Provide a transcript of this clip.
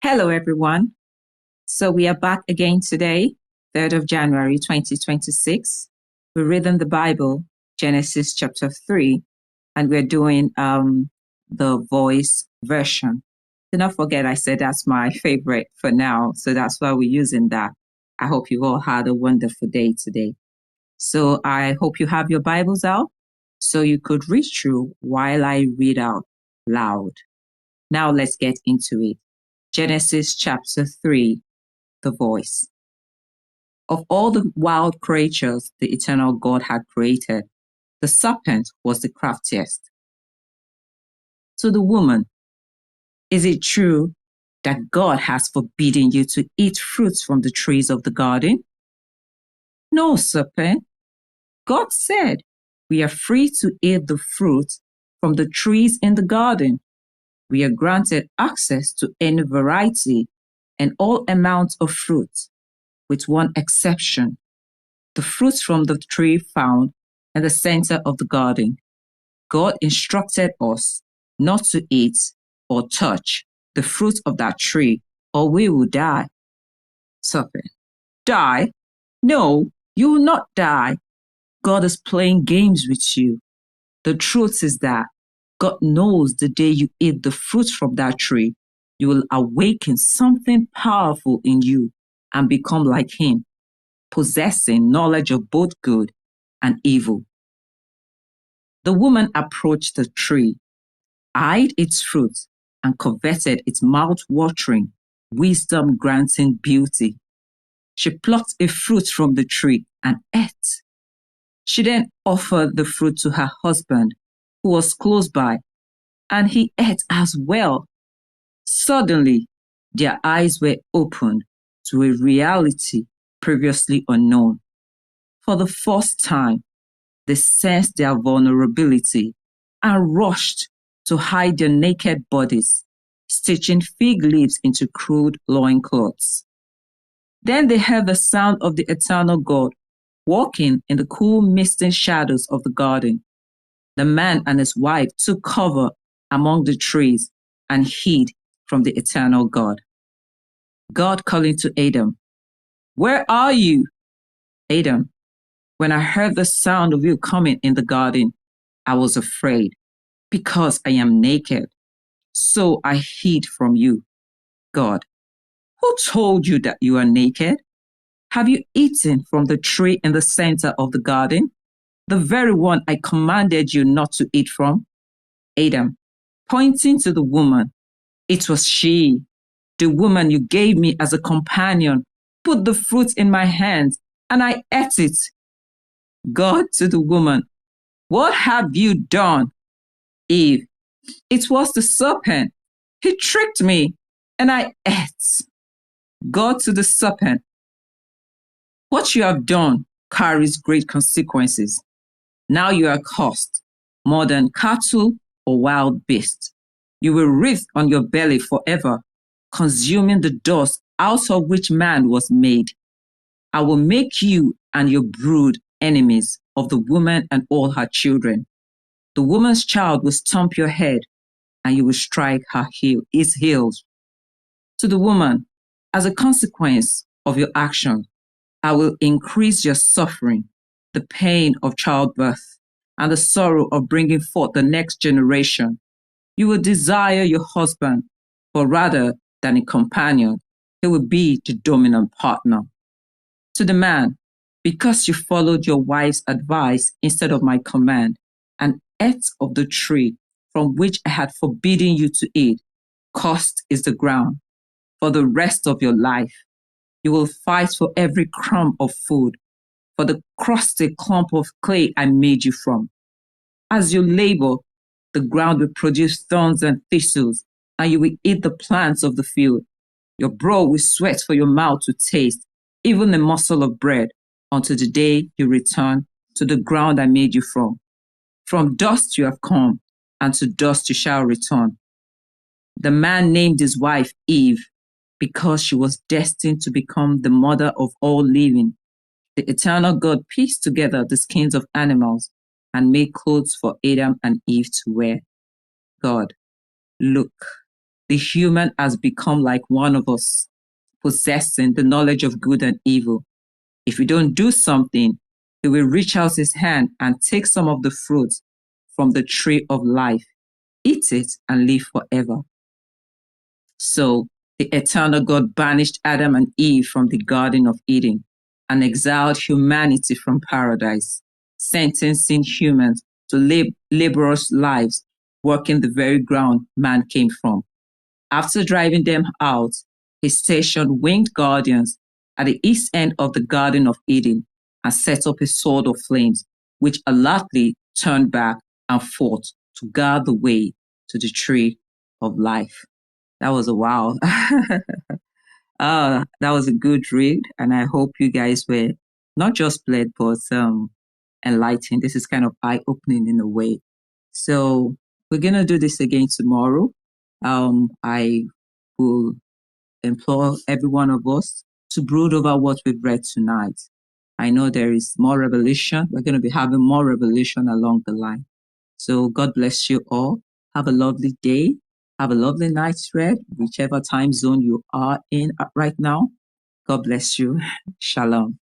Hello, everyone. So we are back again today, 3rd of January 2026. We're reading the Bible, Genesis chapter 3, and we're doing the voice version. Do not forget, I said that's my favorite for now, so that's why we're using that. I hope you all had a wonderful day today. So I hope you have your Bibles out so you could read through while I read out loud. Now let's get into it. Genesis chapter 3, the voice. Of all the wild creatures the eternal God had created, the serpent was the craftiest. To the woman, is it true that God has forbidden you to eat fruits from the trees of the garden? No, serpent. God said, we are free to eat the fruit from the trees in the garden. We are granted access to any variety and all amounts of fruit, with one exception, the fruits from the tree found in the center of the garden. God instructed us not to eat or touch the fruit of that tree, or we will die. Serpent, die? No, you will not die. God is playing games with you. The truth is that God knows the day you eat the fruit from that tree, you will awaken something powerful in you and become like Him, possessing knowledge of both good and evil. The woman approached the tree, eyed its fruit, and coveted its mouth-watering, wisdom-granting beauty. She plucked a fruit from the tree and ate. She then offered the fruit to her husband, who was close by, and he ate as well. Suddenly, their eyes were opened to a reality previously unknown. For the first time, they sensed their vulnerability and rushed to hide their naked bodies, stitching fig leaves into crude loincloths. Then they heard the sound of the eternal God walking in the cool, misty shadows of the garden. The man and his wife took cover among the trees and hid from the eternal God. God calling to Adam, "Where are you?" Adam, when I heard the sound of you coming in the garden, I was afraid because I am naked. So I hid from you. God, who told you that you are naked? Have you eaten from the tree in the center of the garden, the very one I commanded you not to eat from? Adam, pointing to the woman, it was she, the woman you gave me as a companion, put the fruit in my hands, and I ate it. God to the woman, what have you done? Eve, it was the serpent. He tricked me, and I ate. God to the serpent, what you have done carries great consequences. Now you are cursed, more than cattle or wild beasts. You will writhe on your belly forever, consuming the dust out of which man was made. I will make you and your brood enemies of the woman and all her children. The woman's child will stomp your head, and you will strike his heels. To the woman, as a consequence of your action, I will increase your suffering, the pain of childbirth, and the sorrow of bringing forth the next generation. You will desire your husband, but rather than a companion, he will be the dominant partner. To the man, because you followed your wife's advice instead of my command, and ate of the tree from which I had forbidden you to eat, cursed is the ground. For the rest of your life, you will fight for every crumb of food, for the crusty clump of clay I made you from. As you labor, the ground will produce thorns and thistles, and you will eat the plants of the field. Your brow will sweat for your mouth to taste, even a morsel of bread, until the day you return to the ground I made you from. From dust you have come, and to dust you shall return. The man named his wife Eve, because she was destined to become the mother of all living. The eternal God pieced together the skins of animals and made clothes for Adam and Eve to wear. God, look, The human has become like one of us, possessing the knowledge of good and evil. If we don't do something, he will reach out his hand and take some of the fruit from the tree of life, eat it, and live forever. So the eternal God banished Adam and Eve from the Garden of Eden and exiled humanity from paradise, sentencing humans to live laborious lives, working the very ground man came from. After driving them out, he stationed winged guardians at the east end of the Garden of Eden and set up a sword of flames, which alertly turned back and fought to guard the way to the tree of life. That was a wow. That was a good read, and I hope you guys were not just blessed, but enlightened. This is kind of eye-opening in a way. So we're gonna do this again tomorrow. I will implore every one of us to brood over what we've read tonight. I know there is more revelation. We're going to be having more revelation along the line. So God bless you all. Have a lovely day. Have a lovely night's rest, whichever time zone you are in right now. God bless you. Shalom.